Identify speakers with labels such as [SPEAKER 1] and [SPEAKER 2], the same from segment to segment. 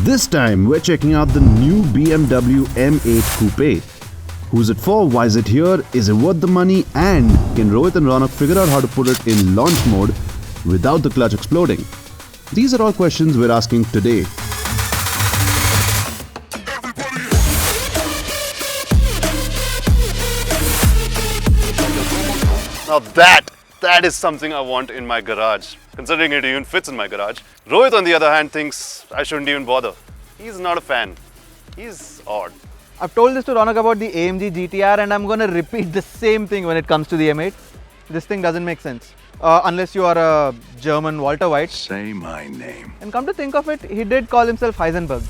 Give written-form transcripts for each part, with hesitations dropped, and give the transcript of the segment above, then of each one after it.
[SPEAKER 1] This time, we're checking out the new BMW M8 Coupe. Who's it for? Why is it here? Is it worth the money? And can Rohit and Raunak figure out how to put it in launch mode without the clutch exploding? These are all questions we're asking today.
[SPEAKER 2] Now that is something I want in my garage, considering it even fits in my garage. Rohit, on the other hand, thinks I shouldn't even bother. He's not a fan. He's odd.
[SPEAKER 3] I've told this to Raunak about the AMG GTR and I'm going to repeat the same thing when it comes to the M8. This thing doesn't make sense. Unless you are a German Walter White.
[SPEAKER 4] Say my name.
[SPEAKER 3] And come to think of it, he did call himself Heisenberg.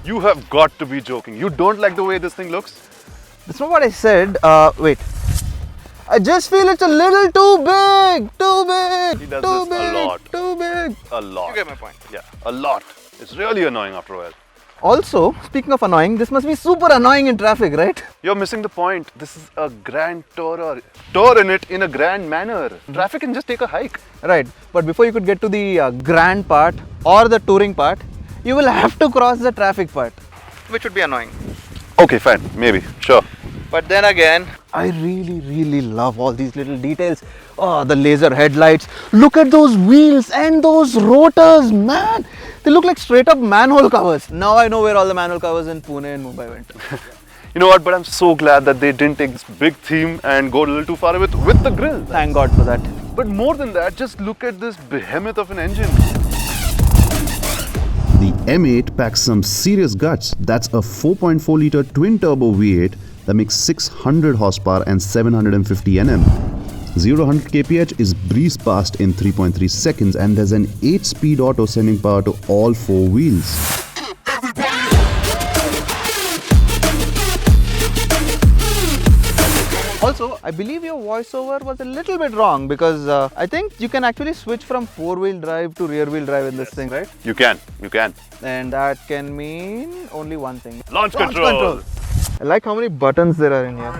[SPEAKER 2] You have got to be joking. You don't like the way this thing looks?
[SPEAKER 3] That's not what I said. Wait. I just feel it's a little too big. Too big.
[SPEAKER 2] He does
[SPEAKER 3] too
[SPEAKER 2] this a
[SPEAKER 3] big,
[SPEAKER 2] lot.
[SPEAKER 3] Too big.
[SPEAKER 2] A lot.
[SPEAKER 3] You get my point.
[SPEAKER 2] Yeah, a lot. It's really annoying after a while.
[SPEAKER 3] Also, speaking of annoying, this must be super annoying in traffic, right?
[SPEAKER 2] You're missing the point. This is a grand tourer. Tour in it in a grand manner. Traffic can just take a hike.
[SPEAKER 3] Right. But before you could get to the grand part or the touring part, you will have to cross the traffic part, which would be annoying.
[SPEAKER 2] Okay, fine. Maybe. Sure.
[SPEAKER 3] But then again, I really love all these little details. Oh, the laser headlights. Look at those wheels and those rotors, man. They look like straight up manhole covers. Now I know where all the manhole covers in Pune and Mumbai went.
[SPEAKER 2] You know what? But I'm so glad that they didn't take this big theme and go a little too far with the grill.
[SPEAKER 3] Thank God for that.
[SPEAKER 2] But more than that, just look at this behemoth of an engine.
[SPEAKER 1] The M8 packs some serious guts. That's a 4.4 litre twin turbo V8 that makes 600 horsepower and 750 Nm. 0-100 kph is breeze past in 3.3 seconds and there's an 8-speed auto sending power to all 4 wheels.
[SPEAKER 3] Also, I believe your voiceover was a little bit wrong because I think you can actually switch from 4-wheel drive to rear-wheel drive in this thing, right?
[SPEAKER 2] You can.
[SPEAKER 3] And that can mean only one thing.
[SPEAKER 2] Launch control.
[SPEAKER 3] I like how many buttons there are in here.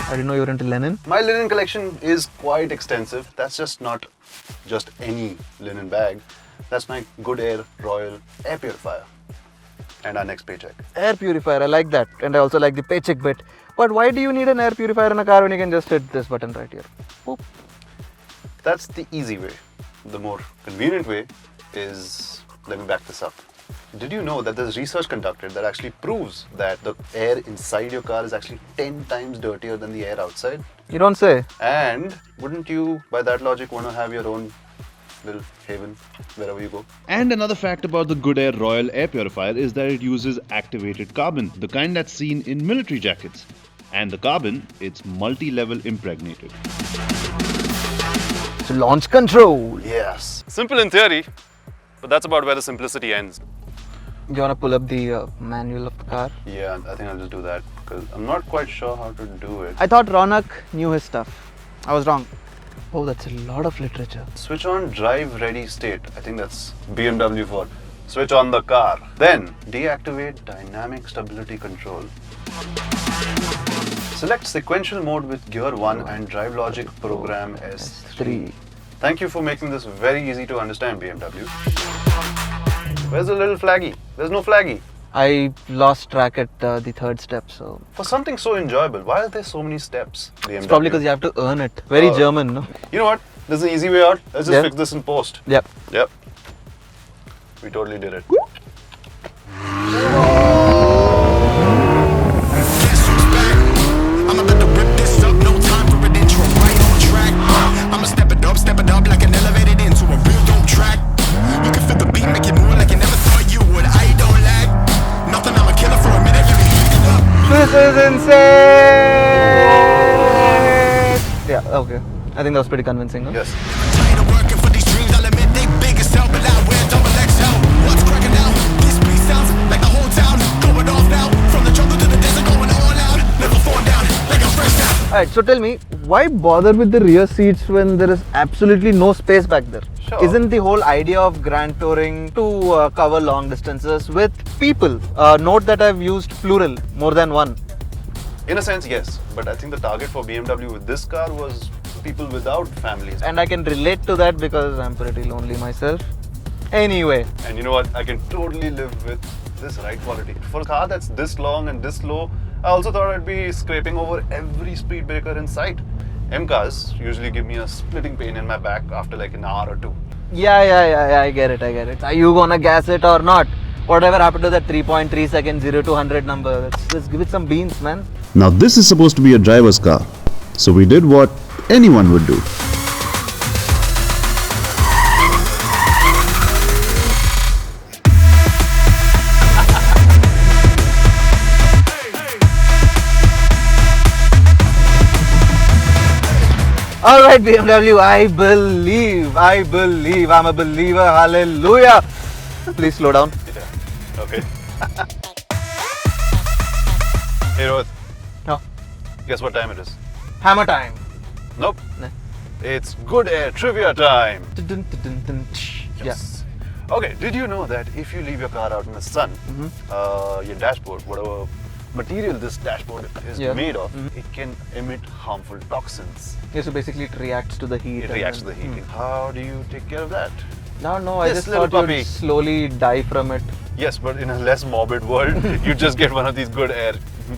[SPEAKER 3] I didn't know you were into linen.
[SPEAKER 2] My linen collection is quite extensive. That's not just any linen bag. That's my Goodair Royal air purifier. And our next paycheck.
[SPEAKER 3] Air purifier, I like that. And I also like the paycheck bit. But why do you need an air purifier in a car when you can just hit this button right here? Boop.
[SPEAKER 2] That's the easy way. The more convenient way is, let me back this up. Did you know that there's research conducted that actually proves that the air inside your car is actually 10 times dirtier than the air outside?
[SPEAKER 3] You don't say.
[SPEAKER 2] And wouldn't you, by that logic, want to have your own little haven wherever you go?
[SPEAKER 1] And another fact about the Goodair Royal Air Purifier is that it uses activated carbon, the kind that's seen in military jackets. And the carbon, it's multi-level impregnated.
[SPEAKER 3] So launch control.
[SPEAKER 2] Yes. Simple in theory, but that's about where the simplicity ends.
[SPEAKER 3] Do you want to pull up the manual of the car?
[SPEAKER 2] Yeah, I think I'll just do that because I'm not quite sure how to do it.
[SPEAKER 3] I thought Raunak knew his stuff. I was wrong. Oh, that's a lot of literature.
[SPEAKER 2] Switch on drive ready state. I think that's BMW for switch on the car. Then deactivate dynamic stability control. Select sequential mode with gear 1 and drive logic program S3. Thank you for making this very easy to understand, BMW. Where's the little flaggy? There's no flaggy.
[SPEAKER 3] I lost track at the third step, so...
[SPEAKER 2] For something so enjoyable, why are there so many steps, BMW?
[SPEAKER 3] It's probably because you have to earn it. Very German, no?
[SPEAKER 2] You know what? There's an easy way out. Let's just fix this in post.
[SPEAKER 3] Yep.
[SPEAKER 2] We totally did it.
[SPEAKER 5] Step it up like an elevated into a real dope track. You can feel the beat, make it move like you never thought you would. I don't lag. Nothing, I'm a killer for a minute. Let me heat it up.
[SPEAKER 3] This is insane! Yeah, okay. I think that was pretty convincing, no?
[SPEAKER 2] Yes.
[SPEAKER 5] Tired of working for these dreams, I'll admit they big as hell, but I wear double XL. What's cracking out? This beat sounds like the whole town going off now. From the jungle to the desert, going all out. Never fall down like I'm fresh out.
[SPEAKER 3] Alright, so tell me, why bother with the rear seats when there is absolutely no space back there?
[SPEAKER 2] Sure.
[SPEAKER 3] Isn't the whole idea of grand touring to cover long distances with people? Note that I've used plural, more than one.
[SPEAKER 2] In a sense, yes. But I think the target for BMW with this car was people without families.
[SPEAKER 3] And I can relate to that because I'm pretty lonely myself. Anyway.
[SPEAKER 2] And you know what? I can totally live with this ride quality. For a car that's this long and this slow, I also thought I'd be scraping over every speed breaker in sight. M cars usually give me a splitting pain in my back after like an hour or two.
[SPEAKER 3] Yeah, I get it. Are you gonna gas it or not? Whatever happened to that 3.3 second 0 to 100 number? Let's give it some beans, man.
[SPEAKER 1] Now this is supposed to be a driver's car, so we did what anyone would do.
[SPEAKER 3] Alright BMW, I believe, I'm a believer, hallelujah. Please slow down.
[SPEAKER 2] Yeah. Okay. Hey Rohit,
[SPEAKER 3] Oh,
[SPEAKER 2] guess what time it is?
[SPEAKER 3] hammer time.
[SPEAKER 2] Nope.
[SPEAKER 3] No.
[SPEAKER 2] It's Goodair trivia time.
[SPEAKER 3] Dun, dun, dun, dun, tsh.
[SPEAKER 2] Yes. Okay, did you know that if you leave your car out in the sun, your dashboard, whatever material this dashboard is
[SPEAKER 3] Yeah.
[SPEAKER 2] made of, it can emit harmful toxins.
[SPEAKER 3] Yeah, so basically it reacts to the heat.
[SPEAKER 2] It
[SPEAKER 3] and
[SPEAKER 2] reacts to
[SPEAKER 3] then-
[SPEAKER 2] the heating. How do you take care of that?
[SPEAKER 3] No, I
[SPEAKER 2] This
[SPEAKER 3] just
[SPEAKER 2] little
[SPEAKER 3] thought
[SPEAKER 2] puppy.
[SPEAKER 3] you'd slowly die from it.
[SPEAKER 2] Yes, but in a less morbid world, you just get one of these good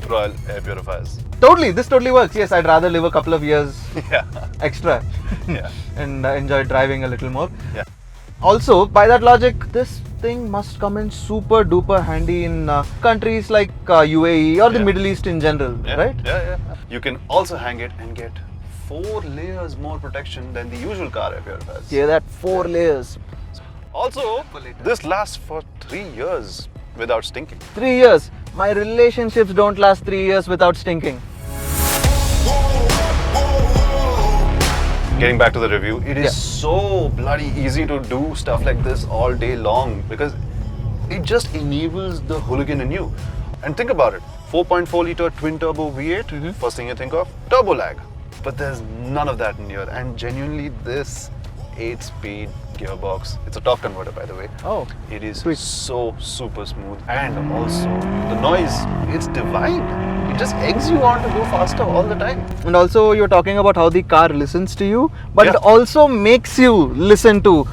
[SPEAKER 2] Royal air purifiers.
[SPEAKER 3] Totally, this totally works. Yes, I'd rather live a couple of years
[SPEAKER 2] Yeah.
[SPEAKER 3] extra
[SPEAKER 2] Yeah.
[SPEAKER 3] and enjoy driving a little more.
[SPEAKER 2] Yeah.
[SPEAKER 3] Also, by that logic, this thing must come in super duper handy in countries like UAE or the
[SPEAKER 2] Yeah.
[SPEAKER 3] Middle East in general,
[SPEAKER 2] Yeah.
[SPEAKER 3] right?
[SPEAKER 2] Yeah. You can also hang it and get 4 layers more protection than the usual car air purifiers.
[SPEAKER 3] Yeah, that 4 layers.
[SPEAKER 2] Also, this lasts for 3 years without stinking.
[SPEAKER 3] 3 years. My relationships don't last 3 years without stinking.
[SPEAKER 2] Getting back to the review, it is
[SPEAKER 3] Yeah.
[SPEAKER 2] so bloody easy to do stuff like this all day long because it just enables the hooligan in you. And think about it, 4.4 liter twin turbo V8, first thing you think of, turbo lag. But there's none of that in here, and genuinely this 8-speed gearbox, it's a torque converter by the way.
[SPEAKER 3] Oh,
[SPEAKER 2] It is
[SPEAKER 3] sweet.
[SPEAKER 2] so super smooth, and also the noise, it's divine. It just eggs you on to go faster all the time.
[SPEAKER 3] And also you're talking about how the car listens to you, but it
[SPEAKER 2] Yeah.
[SPEAKER 3] also makes you listen to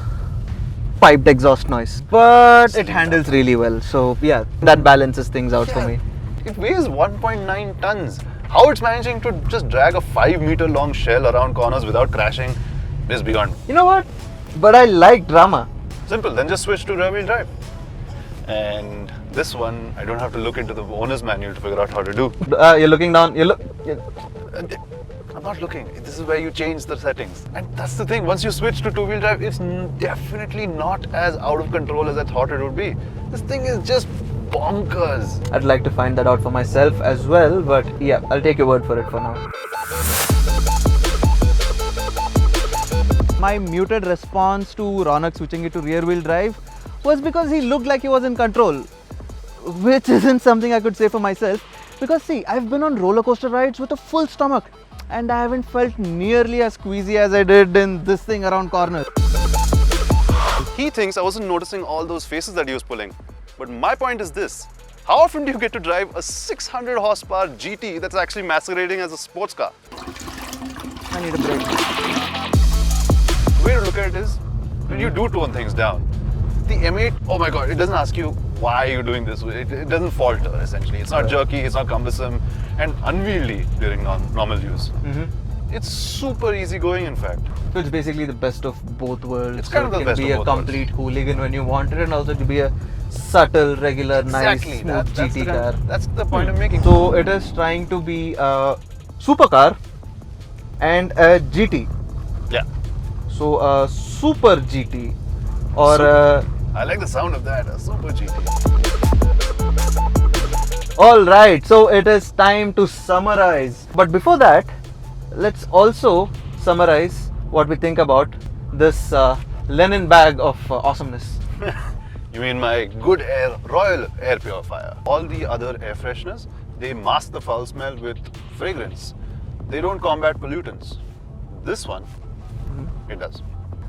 [SPEAKER 3] piped exhaust noise. But it handles really well. So yeah, that balances things out for me.
[SPEAKER 2] It weighs 1.9 tons. How it's managing to just drag a 5-meter long shell around corners without crashing is beyond me.
[SPEAKER 3] You know what? But I like drama.
[SPEAKER 2] Simple, then just switch to rear-wheel drive. And this one, I don't have to look into the owner's manual to figure out how to do.
[SPEAKER 3] You're looking down.
[SPEAKER 2] I'm not looking. This is where you change the settings. And that's the thing. Once you switch to two-wheel drive, it's definitely not as out of control as I thought it would be. This thing is just bonkers.
[SPEAKER 3] I'd like to find that out for myself as well. But yeah, I'll take your word for it for now. My muted response to Raunak switching it to rear wheel drive was because he looked like he was in control, which isn't something I could say for myself. Because see, I've been on roller coaster rides with a full stomach and I haven't felt nearly as squeezy as I did in this thing around corners.
[SPEAKER 2] He thinks I wasn't noticing all those faces that he was pulling. But my point is this. How often do you get to drive a 600 horsepower GT that's actually masquerading as a sports car?
[SPEAKER 3] I need a break.
[SPEAKER 2] The way to look at it is, when you do tone things down, the M8, oh my god, it doesn't ask you why you're doing this. It doesn't falter essentially. It's not jerky, it's not cumbersome and unwieldy during normal use. It's super easygoing in fact.
[SPEAKER 3] So it's basically the best of both worlds.
[SPEAKER 2] It's kind of the
[SPEAKER 3] it
[SPEAKER 2] best
[SPEAKER 3] can be
[SPEAKER 2] of
[SPEAKER 3] a
[SPEAKER 2] both
[SPEAKER 3] complete hooligan when you want it, and also to be a subtle, regular, nice, smooth
[SPEAKER 2] that's
[SPEAKER 3] GT car.
[SPEAKER 2] That's the point I'm making.
[SPEAKER 3] So it is trying to be a supercar and a GT.
[SPEAKER 2] Yeah.
[SPEAKER 3] So a super GT or
[SPEAKER 2] I like the sound of that, a super GT.
[SPEAKER 3] all right. So it is time to summarize. But before that, let's also summarize what we think about this Lenin bag of awesomeness.
[SPEAKER 2] You mean my Goodair Royal air purifier. All the other air fresheners, they mask the foul smell with fragrance. They don't combat pollutants. This one, it does.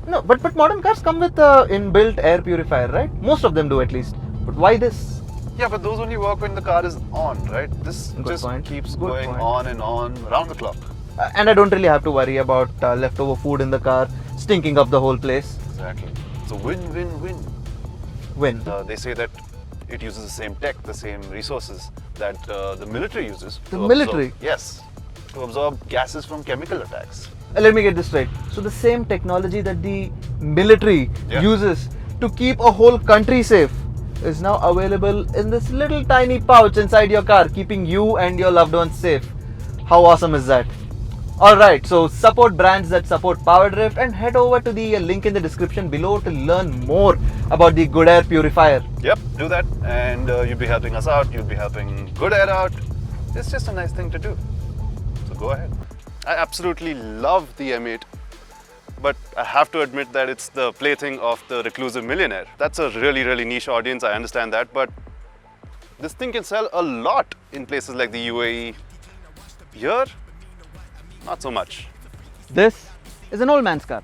[SPEAKER 3] No, but modern cars come with inbuilt air purifier, right? Most of them do at least. But why this?
[SPEAKER 2] Yeah, but those only work when the car is on, right? This
[SPEAKER 3] Good
[SPEAKER 2] just
[SPEAKER 3] point.
[SPEAKER 2] keeps
[SPEAKER 3] Good
[SPEAKER 2] going
[SPEAKER 3] point.
[SPEAKER 2] on and on around the clock.
[SPEAKER 3] And I don't really have to worry about leftover food in the car stinking up the whole place.
[SPEAKER 2] Exactly. It's a win-win-win.
[SPEAKER 3] When?
[SPEAKER 2] They say that it uses the same tech, the same resources that the military uses.
[SPEAKER 3] The
[SPEAKER 2] to
[SPEAKER 3] military?
[SPEAKER 2] Absorb, yes, to absorb gases from chemical attacks.
[SPEAKER 3] Let me get this straight. So the same technology that the military
[SPEAKER 2] Yeah.
[SPEAKER 3] uses to keep a whole country safe is now available in this little tiny pouch inside your car, keeping you and your loved ones safe. How awesome is that? Alright, so support brands that support PowerDrift and head over to the link in the description below to learn more about the Goodair purifier.
[SPEAKER 2] Yep, do that, and you'll be helping us out. You'll be helping Goodair out. It's just a nice thing to do. So go ahead. I absolutely love the M8, but I have to admit that it's the plaything of the reclusive millionaire. That's a really, really niche audience. I understand that, but this thing can sell a lot in places like the UAE. Here, not so much.
[SPEAKER 3] This is an old man's car,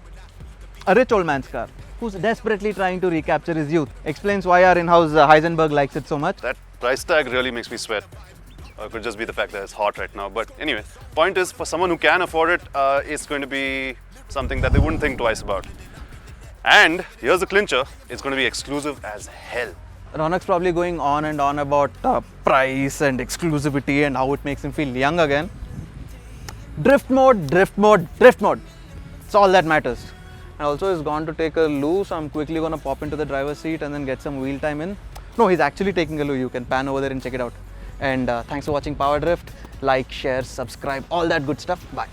[SPEAKER 3] a rich old man's car, who's desperately trying to recapture his youth. Explains why our in-house Heisenberg likes it so much.
[SPEAKER 2] That price tag really makes me sweat. Or it could just be the fact that it's hot right now. But anyway, point is, for someone who can afford it, it's going to be something that they wouldn't think twice about. And here's the clincher, it's going to be exclusive as hell.
[SPEAKER 3] Raunak's probably going on and on about price and exclusivity and how it makes him feel young again. Drift mode, drift mode, drift mode. It's all that matters. And also he's gone to take a loo, so I'm quickly going to pop into the driver's seat and then get some wheel time in. No, he's actually taking a loo. You can pan over there and check it out. And thanks for watching PowerDrift. Like, share, subscribe, all that good stuff. Bye.